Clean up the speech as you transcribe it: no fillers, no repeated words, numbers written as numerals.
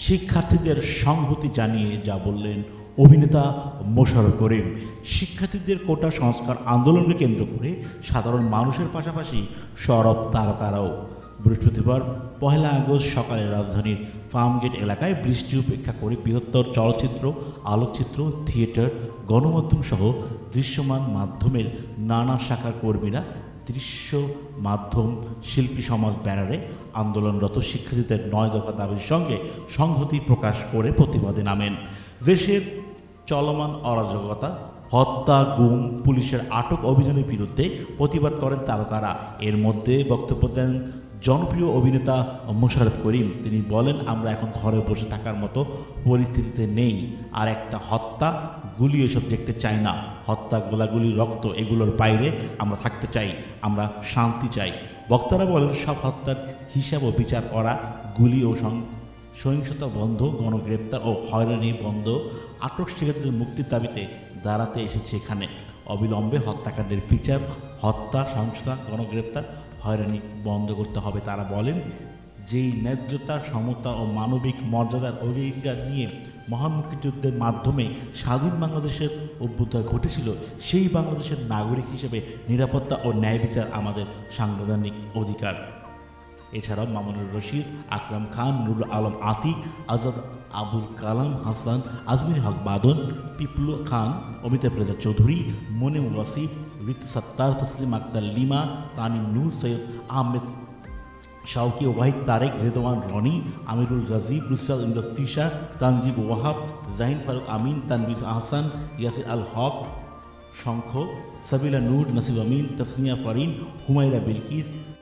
শিক্ষার্থীদের সংহতি জানিয়ে যা বললেন অভিনেতা মোশাররফ করিম। শিক্ষার্থীদের কোটা সংস্কার আন্দোলনকে কেন্দ্র করে সাধারণ মানুষের পাশাপাশি সরব তারকারাও বৃহস্পতিবার 1 আগস্ট সকালে রাজধানীর ফার্মগেট এলাকায় বৃষ্টি উপেক্ষা করে বৃহত্তর চলচ্চিত্র, আলোকচিত্র, থিয়েটার, গণমাধ্যম সহ দৃশ্যমান মাধ্যমের নানা শাখার কর্মীরা দৃশ্য মাধ্যম শিল্পী সমাজ ব্যানারে আন্দোলনরত শিক্ষার্থীদের 9 দফা দাবির সঙ্গে সংহতি প্রকাশ করে প্রতিবাদে নামেন। দেশের চলমান অরাজকতা, হত্যা, গুম, পুলিশের আটক অভিযানের বিরুদ্ধে প্রতিবাদ করেন তারকারা। এর মধ্যে বক্তব্য দেন জনপ্রিয় অভিনেতা মোশাররফ করিম। তিনি বলেন, আমরা এখন ঘরে বসে থাকার মতো পরিস্থিতিতে নেই। আর একটা হত্যা, গুলি এসব দেখতে চাই না। হত্যা, গোলাগুলি, রক্ত এগুলোর বাইরে আমরা থাকতে চাই। আমরা শান্তি চাই। বক্তারা বলেন, সব হত্যার হিসাব ও বিচার করা, গুলি ও সহিংসতা বন্ধ, গণগ্রেপ্তার ও হয়রানি বন্ধ, আটক শিক্ষার্থীদের মুক্তির দাবিতে দাঁড়াতে এসেছে এখানে। অবিলম্বে হত্যাকাণ্ডের বিচার, হত্যা, সহিংসতা, গণগ্রেপ্তার, হয়রানি বন্ধ করতে হবে। তারা বলেন, যেই ন্যায্যতা, সমতা ও মানবিক মর্যাদার অধিকার নিয়ে মহান মুক্তিযুদ্ধের মাধ্যমে স্বাধীন বাংলাদেশের অভ্যুদয় ঘটেছিল, সেই বাংলাদেশের নাগরিক হিসেবে নিরাপত্তা ও ন্যায় বিচার আমাদের সাংবিধানিক অধিকার। এছাড়াও মামুনুর রশিদ, আকরাম খান, নুরুল আলম আতিক, আজাদ, আবুল কালাম হাসান, আজমির হক বাদন, পিপলু খান, অমিতাভ রেজা চৌধুরী, মনিম ওয়াসিফ, ঋতু সত্তার, তসলিম আক্তার লিমা, তানিম নূর, সৈয়দ আহমেদ শাওকি, ওয়াহিদ তারেক, রেদওয়ান রনি, আমিরুল রাজিব, নুসরাত তিশা, তানজিব ওয়াহাব, জাহিন ফারুক আমিন, তানবির আহসান, ইয়াসির আল হক, শঙ্খ, সাবিলা নূর, নাসিব আমিন, তসনিয়া ফারিন, হুমায়রা বিলকিস,